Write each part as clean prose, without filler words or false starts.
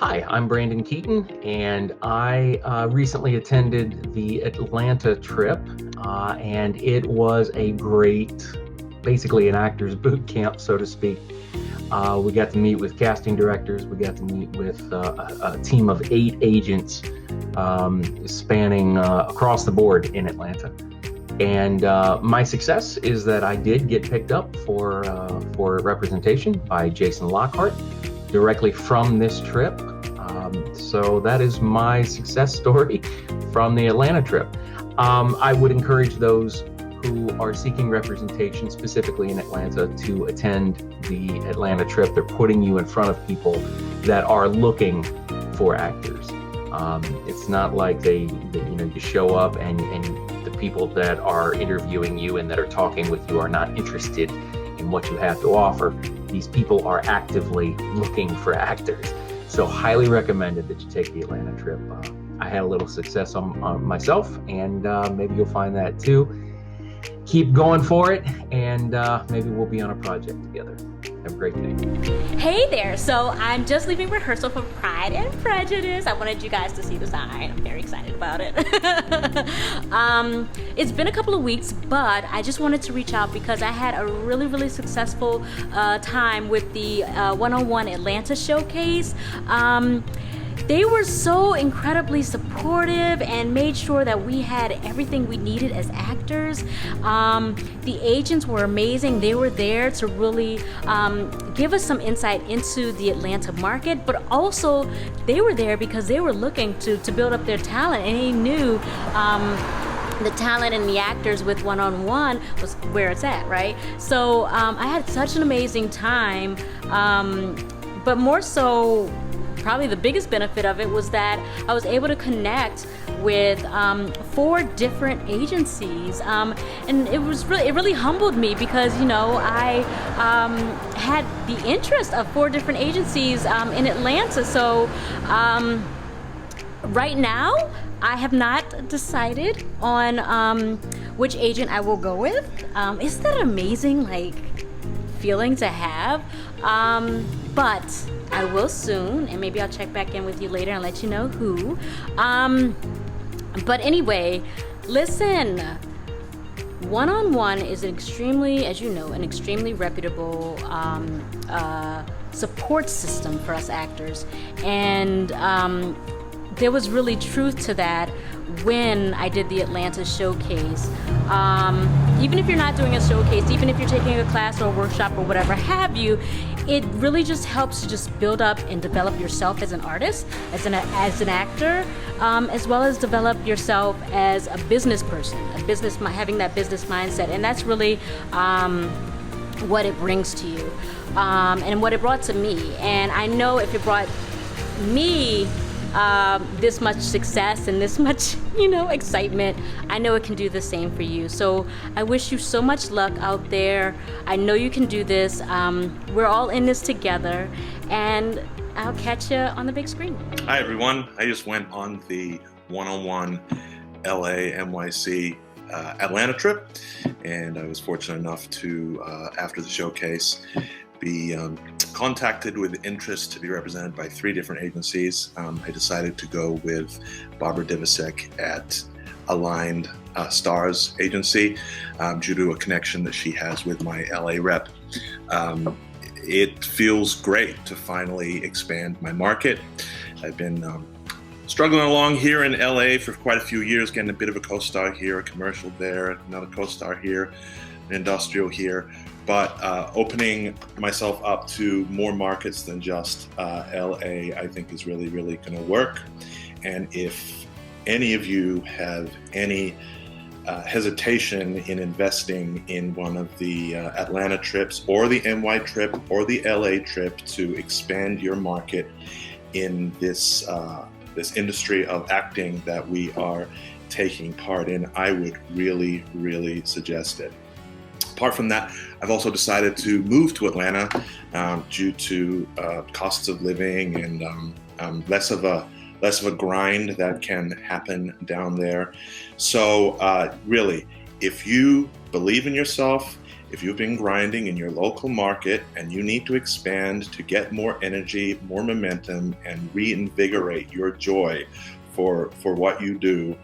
Hi, I'm Brandon Keaton, and I recently attended the Atlanta trip, and it was a great, basically an actor's boot camp, so to speak. We got to meet with casting directors. We got to meet with a team of 8 agents spanning across the board in Atlanta. And my success is that I did get picked up for representation by Jason Lockhart directly from this trip. So that is my success story from the Atlanta trip. I would encourage those who are seeking representation, specifically in Atlanta, to attend the Atlanta trip. They're putting you in front of people that are looking for actors. It's not like you show up and the people that are interviewing you and that are talking with you are not interested in what you have to offer. These people are actively looking for actors. So highly recommended that you take the Atlanta trip. I had a little success on myself, and maybe you'll find that too. Keep going for it, and maybe we'll be on a project together. Have a great day. Hey there, so I'm just leaving rehearsal for Pride and Prejudice. I wanted you guys to see the sign. I'm very excited about it. It's been a couple of weeks, but I just wanted to reach out because I had a really, really successful time with the one-on-one Atlanta showcase. They were so incredibly supportive and made sure that we had everything we needed as actors. The agents were amazing. They were there to really give us some insight into the Atlanta market, but also they were there because they were looking to build up their talent, and they knew the talent and the actors with one-on-one was where it's at, right? So I had such an amazing time, but more so, probably the biggest benefit of it was that I was able to connect with 4 different agencies, and it really humbled me because I had the interest of 4 different agencies in Atlanta. So right now I have not decided on which agent I will go with. Isn't that an amazing feeling to have? But I will soon, and maybe I'll check back in with you later and let you know who. But anyway, listen, one-on-one is an extremely reputable support system for us actors. And there was really truth to that when I did the Atlanta showcase. Even if you're not doing a showcase, even if you're taking a class or a workshop or whatever have you, it really just helps to just build up and develop yourself as an artist, as an actor, as well as develop yourself as a business person, having that business mindset. And that's really what it brings to you, and what it brought to me. And I know if it brought me this much success and this much, excitement, I know it can do the same for you. So I wish you so much luck out there. I know you can do this. We're all in this together, and I'll catch you on the big screen. Hi everyone. I just went on the one-on-one LA NYC Atlanta trip, and I was fortunate enough to, after the showcase, be contacted with interest to be represented by 3 different agencies. I decided to go with Barbara Divasek at Aligned Stars Agency due to a connection that she has with my LA rep. It feels great to finally expand my market. I've been struggling along here in LA for quite a few years, getting a bit of a co-star here, a commercial there, another co-star here, an industrial here. But opening myself up to more markets than just LA, I think is really, really going to work. And if any of you have any hesitation in investing in one of the Atlanta trips or the NY trip or the LA trip to expand your market in this industry of acting that we are taking part in, I would really, really suggest it. Apart from that, I've also decided to move to Atlanta due to costs of living and less of a grind that can happen down there. So really, if you believe in yourself, If you've been grinding in your local market and you need to expand to get more energy, more momentum, and reinvigorate your joy for what you do,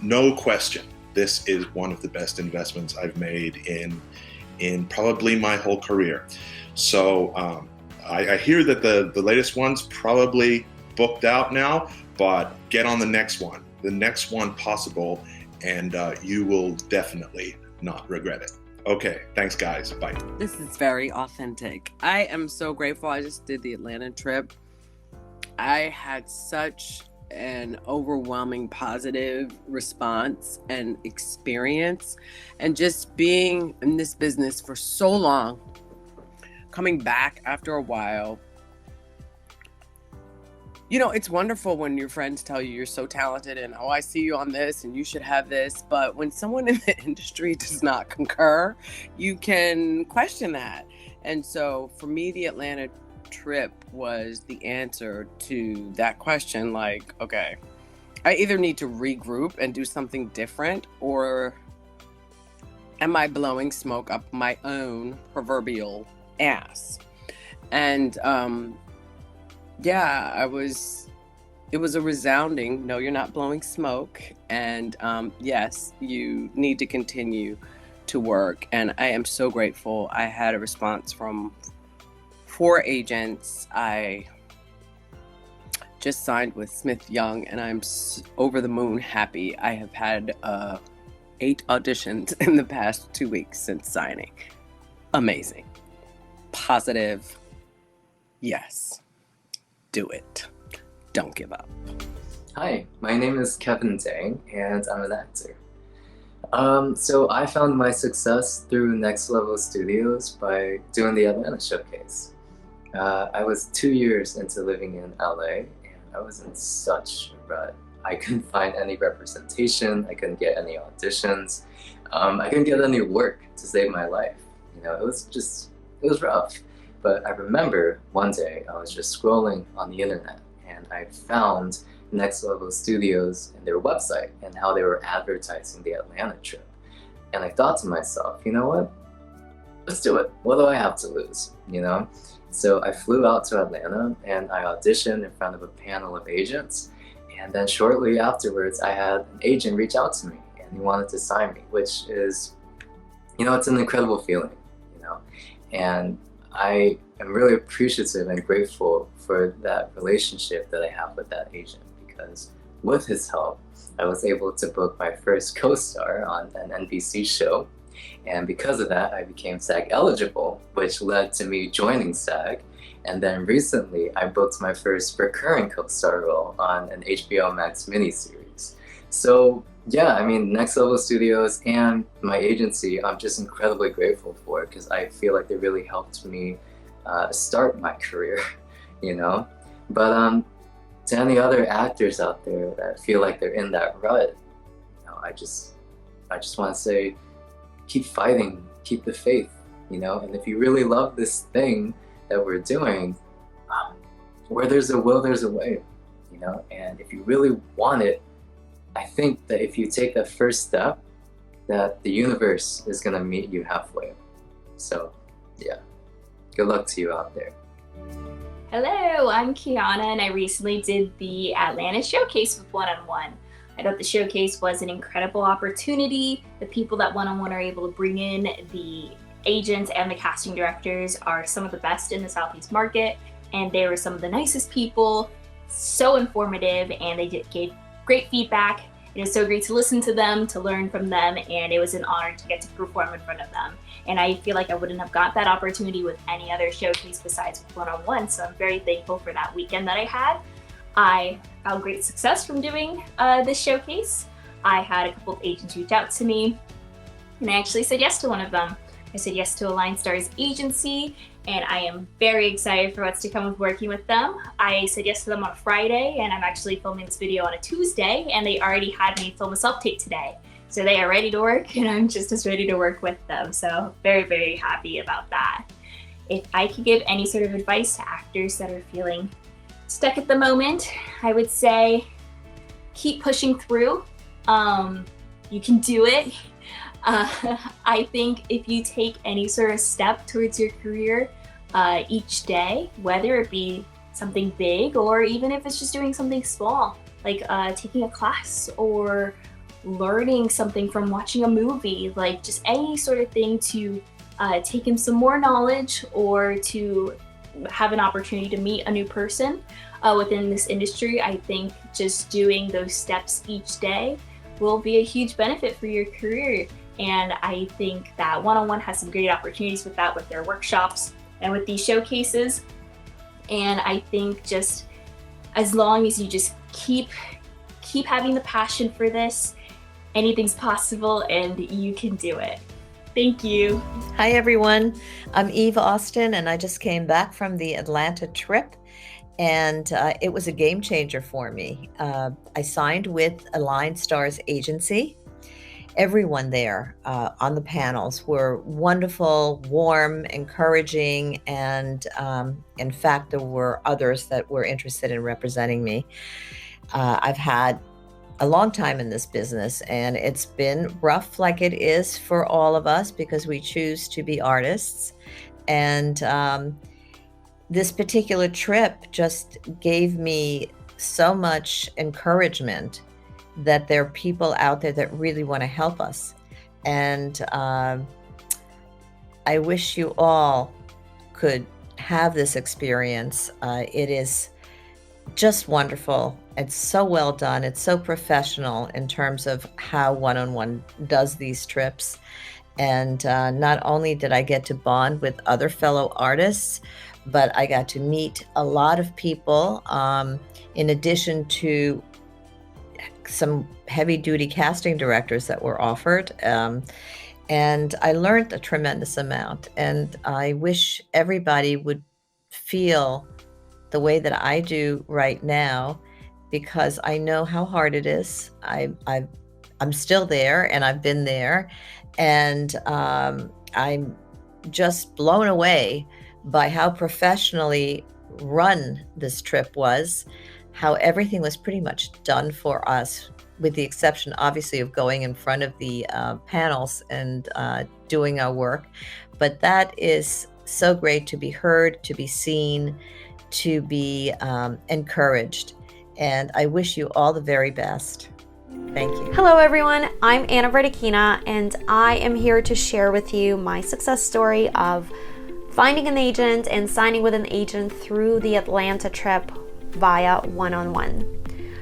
no question, this is one of the best investments I've made in probably my whole career. So I hear that the latest one's probably booked out now, but get on the next one possible, and you will definitely not regret it. Okay, thanks guys, bye. This is very authentic. I am so grateful. I just did the Atlanta trip. I had such an overwhelming positive response and experience, and just being in this business for so long, coming back after a while. You know, it's wonderful when your friends tell you you're so talented and, oh, I see you on this and you should have this. But when someone in the industry does not concur, you can question that. And so for me, the Atlanta trip was the answer to that question. Like, okay, I either need to regroup and do something different, or am I blowing smoke up my own proverbial ass? And, yeah, it was a resounding, no, you're not blowing smoke. And yes, you need to continue to work. And I am so grateful. I had a response from 4 agents. I just signed with Smith Young, and I'm over the moon happy. I have had 8 auditions in the past 2 weeks since signing. Amazing. Positive. Yes. Do it. Don't give up. Hi, my name is Kevin Dang, and I'm an actor. So I found my success through Next Level Studios by doing the Atlanta showcase. I was 2 years into living in LA, and I was in such a rut. I couldn't find any representation, I couldn't get any auditions, I couldn't get any work to save my life. You know, it was rough. But I remember one day I was just scrolling on the internet, and I found Next Level Studios and their website and how they were advertising the Atlanta trip. And I thought to myself, you know what? Let's do it. What do I have to lose, you know? So I flew out to Atlanta and I auditioned in front of a panel of agents. And then shortly afterwards, I had an agent reach out to me and he wanted to sign me, which is, you know, it's an incredible feeling, you know? And I am really appreciative and grateful for that relationship that I have with that agent, because with his help, I was able to book my first co-star on an NBC show. And because of that, I became SAG eligible, which led to me joining SAG. And then recently, I booked my first recurring co-star role on an HBO Max miniseries. So yeah, I mean, Next Level Studios and my agency, I'm just incredibly grateful for, because I feel like they really helped me start my career, you know? But to any other actors out there that feel like they're in that rut, you know, I just want to say, keep fighting, keep the faith, you know? And if you really love this thing that we're doing, where there's a will, there's a way, you know? And if you really want it, I think that if you take that first step, that the universe is gonna meet you halfway. So, yeah, good luck to you out there. Hello, I'm Kiana, and I recently did the Atlanta showcase with One on One. I thought the showcase was an incredible opportunity. The people that One on One are able to bring in, the agents and the casting directors, are some of the best in the Southeast market, and they were some of the nicest people, so informative, and they gave great feedback. It was so great to listen to them, to learn from them, and it was an honor to get to perform in front of them. And I feel like I wouldn't have got that opportunity with any other showcase besides with One on One, so I'm very thankful for that weekend that I had. I found great success from doing this showcase. I had a couple of agents reach out to me, and I actually said yes to one of them. I said yes to Align Stars agency, and I am very excited for what's to come with working with them. I said yes to them on a Friday, and I'm actually filming this video on a Tuesday, and they already had me film a self-tape today. So they are ready to work, and I'm just as ready to work with them. So very, very happy about that. If I could give any sort of advice to actors that are feeling stuck at the moment, I would say keep pushing through. You can do it. I think if you take any sort of step towards your career each day, whether it be something big or even if it's just doing something small, like taking a class or learning something from watching a movie, like just any sort of thing to take in some more knowledge or to have an opportunity to meet a new person within this industry, I think just doing those steps each day will be a huge benefit for your career. And I think that one-on-one has some great opportunities with that, with their workshops and with these showcases. And I think just as long as you just keep having the passion for this, anything's possible and you can do it. Thank you. Hi, everyone. I'm Eve Austin, and I just came back from the Atlanta trip, and it was a game changer for me. I signed with Align Stars Agency. Everyone there on the panels were wonderful, warm, encouraging, and in fact, there were others that were interested in representing me. I've had a long time in this business, and it's been rough like it is for all of us because we choose to be artists. And this particular trip just gave me so much encouragement that there are people out there that really want to help us. And I wish you all could have this experience. It is just wonderful. It's so well done. It's so professional in terms of how one-on-one does these trips. And not only did I get to bond with other fellow artists, but I got to meet a lot of people in addition to some heavy-duty casting directors that were offered. And I learned a tremendous amount. And I wish everybody would feel the way that I do right now, because I know how hard it is. I'm still there, and I've been there, and I'm just blown away by how professionally run this trip was, how everything was pretty much done for us, with the exception, obviously, of going in front of the panels and doing our work. But that is so great to be heard, to be seen, to be encouraged. And I wish you all the very best. Thank you. Hello everyone, I'm Anna Verdikina, and I am here to share with you my success story of finding an agent and signing with an agent through the Atlanta trip via one-on-one.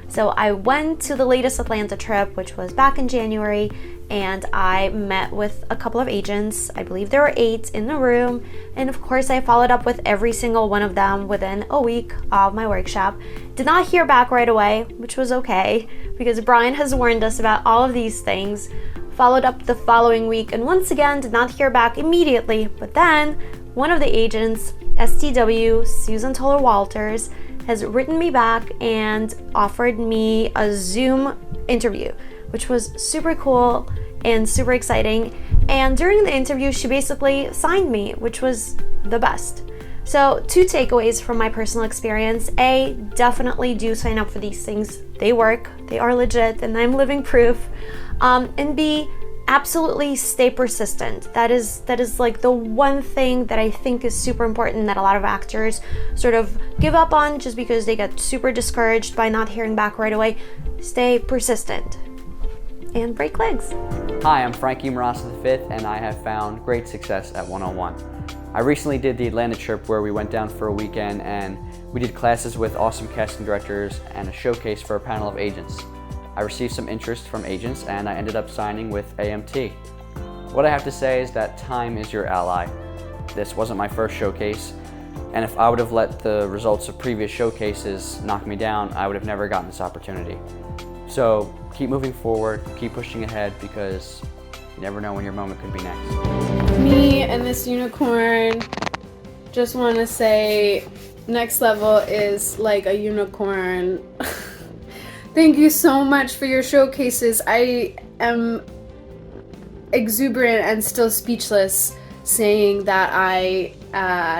So I went to the latest Atlanta trip, which was back in January, and I met with a couple of agents. I believe there were 8 in the room, and of course I followed up with every single one of them within a week of my workshop. Did not hear back right away, which was okay, because Brian has warned us about all of these things. Followed up the following week, and once again did not hear back immediately, but then one of the agents, STW, Susan Toller Walters, has written me back and offered me a Zoom interview, which was super cool and super exciting. And during the interview, she basically signed me, which was the best. So 2 takeaways from my personal experience. A, definitely do sign up for these things. They work, they are legit, and I'm living proof. And B, absolutely stay persistent. That is like the one thing that I think is super important that a lot of actors sort of give up on just because they get super discouraged by not hearing back right away. Stay persistent and break legs. Hi, I'm Frankie Marasa V, and I have found great success at one-on-one. I recently did the Atlanta trip where we went down for a weekend and we did classes with awesome casting directors and a showcase for a panel of agents. I received some interest from agents and I ended up signing with AMT. What I have to say is that time is your ally. This wasn't my first showcase, and if I would have let the results of previous showcases knock me down, I would have never gotten this opportunity. So keep moving forward, keep pushing ahead, because you never know when your moment could be next. Me and this unicorn just want to say Next Level is like a unicorn. Thank you so much for your showcases. I am exuberant and still speechless saying that I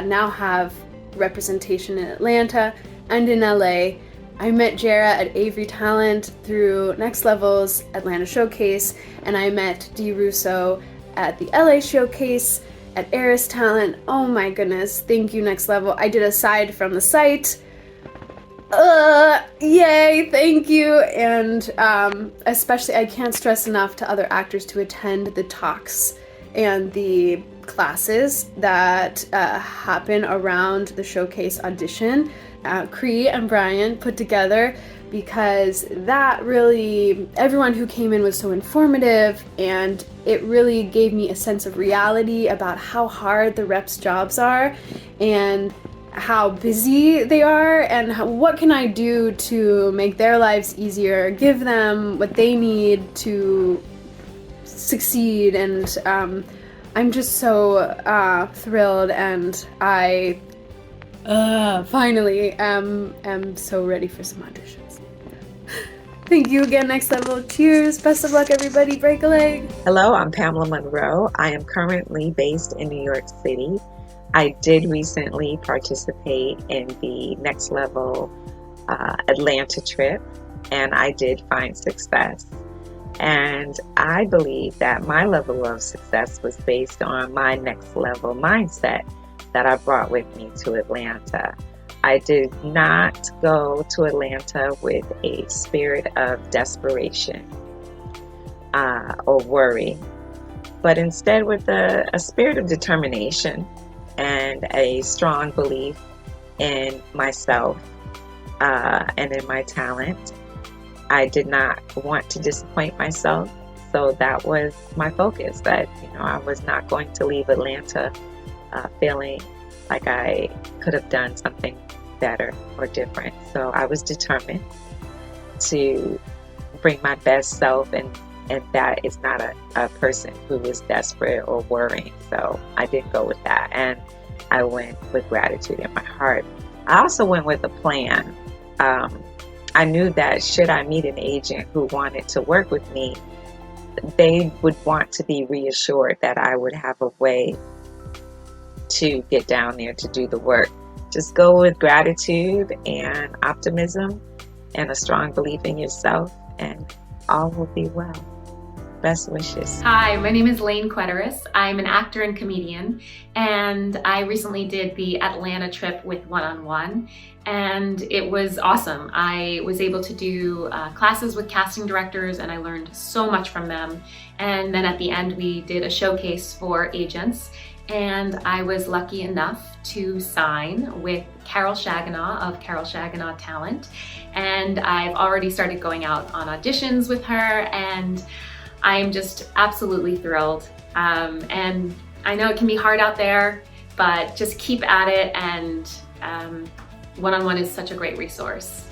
now have representation in Atlanta and in LA, I met Jara at Avery Talent through Next Level's Atlanta Showcase, and I met Dee Russo at the LA Showcase at Eris Talent. Oh my goodness, thank you, Next Level. I did a side from the site. Yay, thank you. And especially, I can't stress enough to other actors to attend the talks and the classes that happen around the showcase audition. Cree and Brian put together, because that really, everyone who came in was so informative, and it really gave me a sense of reality about how hard the reps' jobs are and how busy they are, and what can I do to make their lives easier, give them what they need to succeed. And I'm just so thrilled, and I finally am so ready for some auditions. Thank you again, Next Level. Cheers. Best of luck, everybody. Break a leg. Hello, I'm Pamela Monroe. I am currently based in New York City. I did recently participate in the Next Level Atlanta trip, and I did find success. And I believe that my level of success was based on my next level mindset that I brought with me to Atlanta. I did not go to Atlanta with a spirit of desperation or worry, but instead with a spirit of determination and a strong belief in myself and in my talent. I did not want to disappoint myself, so that was my focus, that I was not going to leave Atlanta feeling like I could have done something better or different. So I was determined to bring my best self, and that is not a person who is desperate or worrying. So I did go with that, and I went with gratitude in my heart. I also went with a plan. I knew that should I meet an agent who wanted to work with me, they would want to be reassured that I would have a way to get down there to do the work. Just go with gratitude and optimism and a strong belief in yourself, and all will be well. Best wishes. Hi, my name is Lane Quetteris. I'm an actor and comedian, and I recently did the Atlanta trip with One on One, and it was awesome. I was able to do classes with casting directors, and I learned so much from them. And then at the end, we did a showcase for agents, and I was lucky enough to sign with Carol Shaganaw of Carol Shaganaw Talent, and I've already started going out on auditions with her, and I am just absolutely thrilled. And I know it can be hard out there, but just keep at it, and One on One is such a great resource.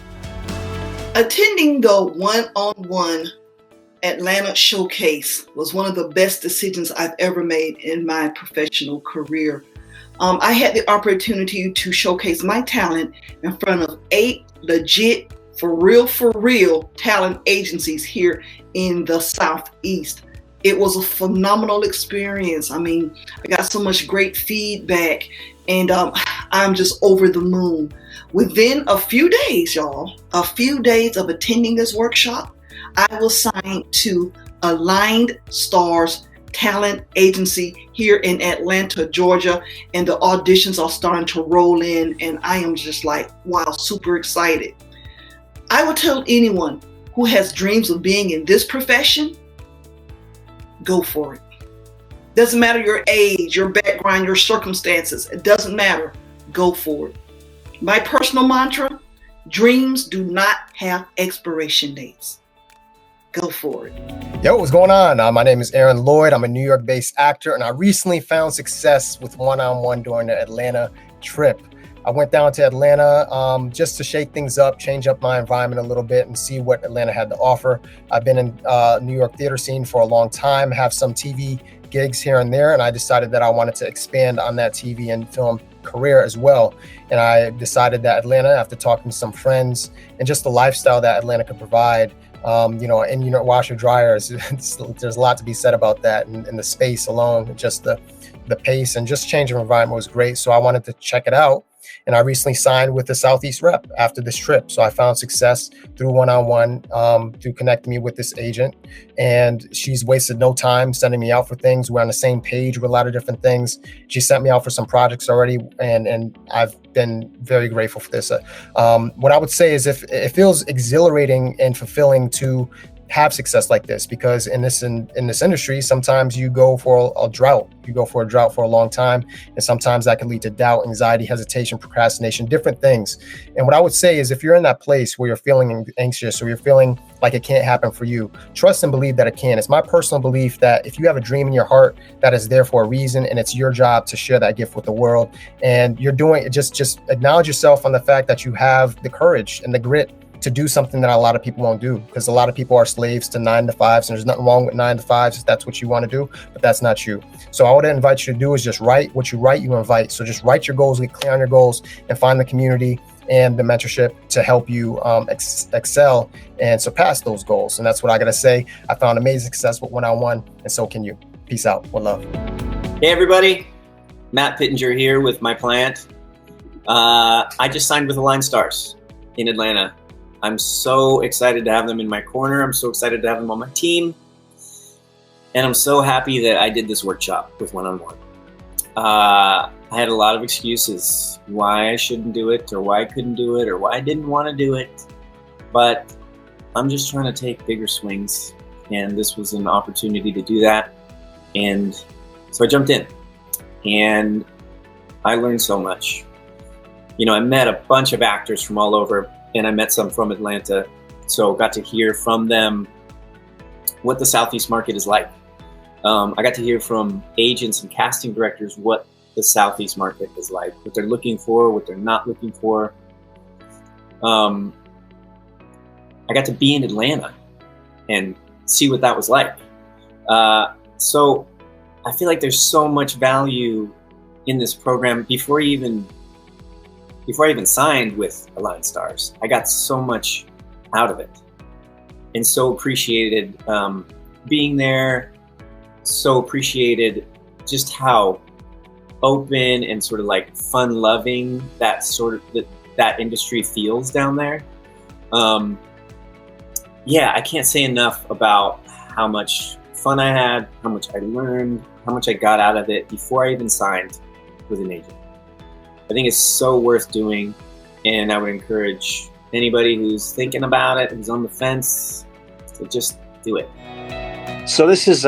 Attending the One on One Atlanta Showcase was one of the best decisions I've ever made in my professional career. I had the opportunity to showcase my talent in front of 8 legit, for real talent agencies here in the Southeast. It was a phenomenal experience. I mean, I got so much great feedback, and I'm just over the moon. Within a few days, y'all, a few days of attending this workshop, I was signed to Aligned Stars Talent Agency here in Atlanta, Georgia, and the auditions are starting to roll in, and I am just like, wow, super excited. I would tell anyone who has dreams of being in this profession, go for it. Doesn't matter your age, your background, your circumstances, it doesn't matter, go for it. My personal mantra, dreams do not have expiration dates. Go for it. Yo, what's going on? My name is Aaron Lloyd. I'm a New York-based actor, and I recently found success with One on One during the Atlanta trip. I went down to Atlanta just to shake things up, change up my environment a little bit, and see what Atlanta had to offer. I've been in New York theater scene for a long time, have some TV gigs here and there, and I decided that I wanted to expand on that TV and film career as well. And I decided that Atlanta, after talking to some friends and just the lifestyle that Atlanta could provide, in washer dryers, there's a lot to be said about that, and the space alone, just the pace and just change of environment was great. So I wanted to check it out. And I recently signed with the Southeast rep after this trip. So I found success through one-on-one, through connecting me with this agent. And she's wasted no time sending me out for things. We're on the same page with a lot of different things. She sent me out for some projects already, and I've been very grateful for this. What I would say is, if it feels exhilarating and fulfilling to have success like this, because in this industry, sometimes you go for a drought. You go for a drought for a long time, and sometimes that can lead to doubt, anxiety, hesitation, procrastination, different things. And what I would say is, if you're in that place where you're feeling anxious or you're feeling like it can't happen for you, trust and believe that it can. It's my personal belief that if you have a dream in your heart, that is there for a reason, and it's your job to share that gift with the world. And you're doing it. Just acknowledge yourself on the fact that you have the courage and the grit to do something that a lot of people won't do, because a lot of people are slaves to 9-to-5s, and there's nothing wrong with 9-to-5s if that's what you want to do, but that's not you. So all I would invite you to do is just write. What you write, you invite. So just write your goals, get clear on your goals, and find the community and the mentorship to help you excel and surpass those goals. And that's what I got to say. I found amazing success with one-on-one, and so can you. Peace out. One love. Hey, everybody. Matt Pittenger here with My Plant. I just signed with Align Stars in Atlanta. I'm so excited to have them in my corner. I'm so excited to have them on my team. And I'm so happy that I did this workshop with one-on-one. I had a lot of excuses why I shouldn't do it, or why I couldn't do it, or why I didn't want to do it. But I'm just trying to take bigger swings. And this was an opportunity to do that. And so I jumped in. And I learned so much. You know, I met a bunch of actors from all over, and I met some from Atlanta. So got to hear from them what the Southeast market is like. I got to hear from agents and casting directors what the Southeast market is like, what they're looking for, what they're not looking for. I got to be in Atlanta and see what that was like. So I feel like there's so much value in this program. Before I even signed with Align Stars, I got so much out of it, and so appreciated being there, so appreciated just how open and sort of like fun-loving that industry feels down there. Yeah, I can't say enough about how much fun I had, how much I learned, how much I got out of it before I even signed with an agent. I think it's so worth doing, and I would encourage anybody who's thinking about it, who's on the fence, to just do it. So this is,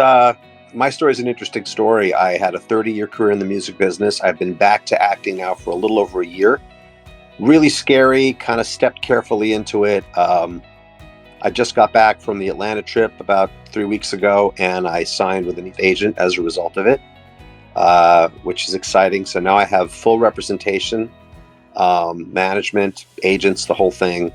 my story is an interesting story. I had a 30-year career in the music business. I've been back to acting now for a little over a year. Really scary, kind of stepped carefully into it. I just got back from the Atlanta trip about 3 weeks ago, and I signed with an agent as a result of it. Which is exciting. So now I have full representation, management, agents, the whole thing.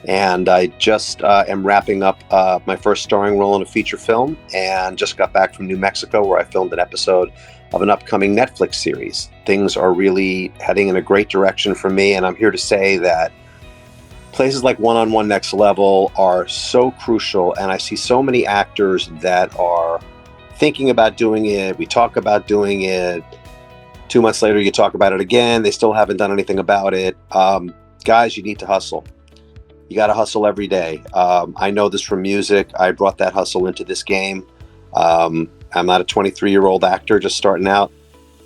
And I just am wrapping up my first starring role in a feature film, and just got back from New Mexico, where I filmed an episode of an upcoming Netflix series. Things are really heading in a great direction for me, and I'm here to say that places like One-on-One Next Level are so crucial, and I see so many actors that are thinking about doing it. We talk about doing it. 2 months later, you talk about it again. They still haven't done anything about it. Guys, you need to hustle. You got to hustle every day. I know this from music. I brought that hustle into this game. I'm not a 23-year-old actor just starting out.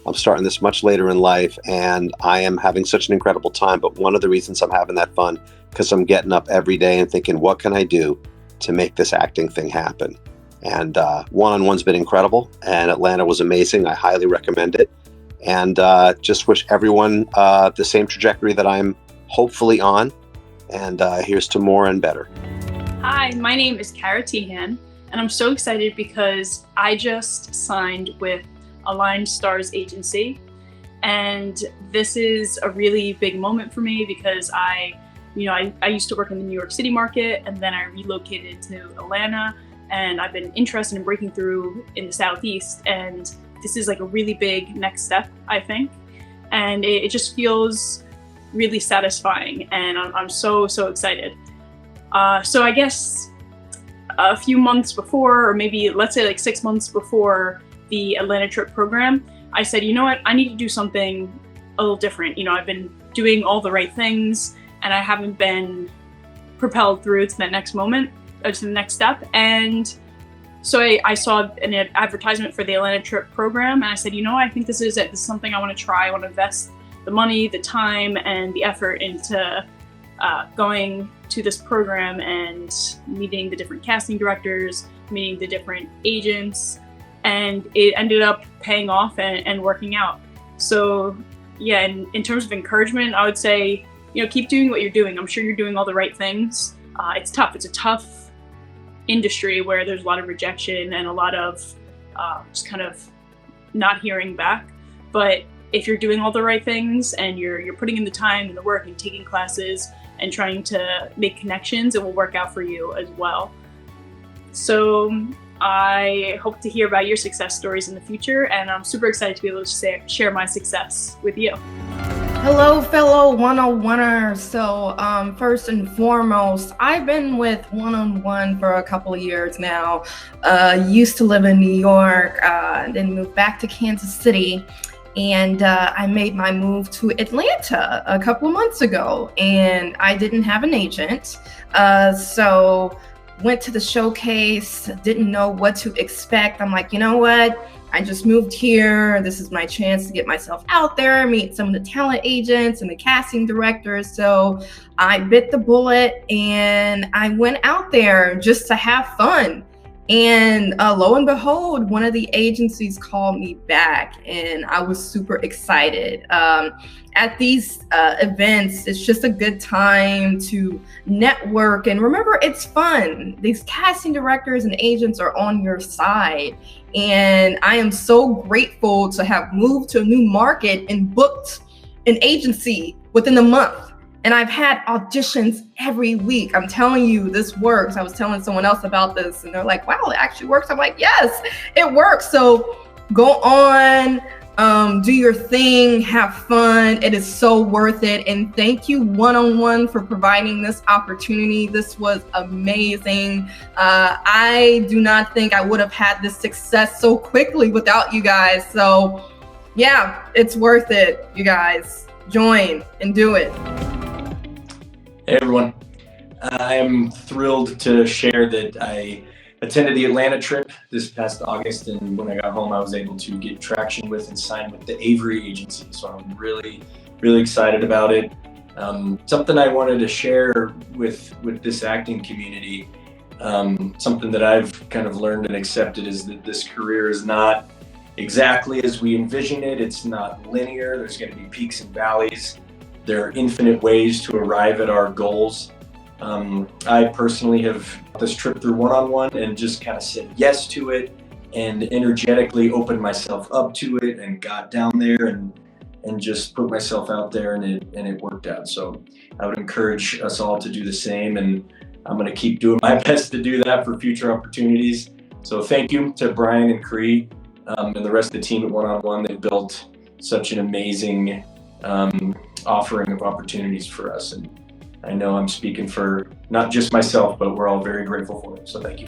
I'm starting this much later in life, and I am having such an incredible time. But one of the reasons I'm having that fun, because I'm getting up every day and thinking, what can I do to make this acting thing happen? And One-on-One's been incredible, and Atlanta was amazing. I highly recommend it, and just wish everyone the same trajectory that I'm hopefully on, and here's to more and better. Hi, my name is Kara Tehan, and I'm so excited because I just signed with Align Stars Agency, and this is a really big moment for me because I used to work in the New York City market, and then I relocated to Atlanta. And I've been interested in breaking through in the Southeast, and this is like a really big next step, I think. And it just feels really satisfying, and I'm so excited. So I guess a few months before, or maybe let's say like 6 months before the Atlanta trip program, I said, you know what, I need to do something a little different. You know, I've been doing all the right things and I haven't been propelled through to that next moment, to the next step. And so I saw an advertisement for the Atlanta Trip program, and I said, I think this is it. This is something I want to try. I want to invest the money, the time, and the effort into going to this program and meeting the different casting directors, meeting the different agents, and it ended up paying off and working out. So yeah, in terms of encouragement, I would say, keep doing what you're doing. I'm sure you're doing all the right things. It's tough. It's a tough industry where there's a lot of rejection and a lot of just kind of not hearing back. But if you're doing all the right things and you're putting in the time and the work and taking classes and trying to make connections, it will work out for you as well. So I hope to hear about your success stories in the future, and I'm super excited to be able to share my success with you. Hello, fellow 101ers. So first and foremost, I've been with 101 for a couple of years now. Used to live in New York, then moved back to Kansas City. And I made my move to Atlanta a couple of months ago, and I didn't have an agent. So went to the showcase, didn't know what to expect. I'm like, you know what? I just moved here. This is my chance to get myself out there, meet some of the talent agents and the casting directors. So I bit the bullet and I went out there just to have fun. And lo and behold, one of the agencies called me back, and I was super excited. At these events, it's just a good time to network. And remember, it's fun. These casting directors and agents are on your side. And I am so grateful to have moved to a new market and booked an agency within a month. And I've had auditions every week. I'm telling you, this works. I was telling someone else about this and they're like, wow, it actually works. I'm like, yes, it works. So go on, do your thing, have fun. It is so worth it. And thank you 101 for providing this opportunity. This was amazing. I do not think I would have had this success so quickly without you guys. So yeah, it's worth it, you guys. Join and do it. Hey everyone, I'm thrilled to share that I attended the Atlanta trip this past August, and when I got home I was able to get traction with and sign with the Avery Agency, so I'm really excited about it. Something I wanted to share with this acting community, something that I've kind of learned and accepted is that this career is not exactly as we envision it. It's not linear. There's going to be peaks and valleys. There are infinite ways to arrive at our goals. I personally have this trip through 101 and just kind of said yes to it and energetically opened myself up to it and got down there and just put myself out there, and it worked out. So I would encourage us all to do the same, and I'm going to keep doing my best to do that for future opportunities. So thank you to Brian and Cree and the rest of the team at 101. They built such an amazing offering of opportunities for us, and I know I'm speaking for not just myself, but we're all very grateful for it. So thank you.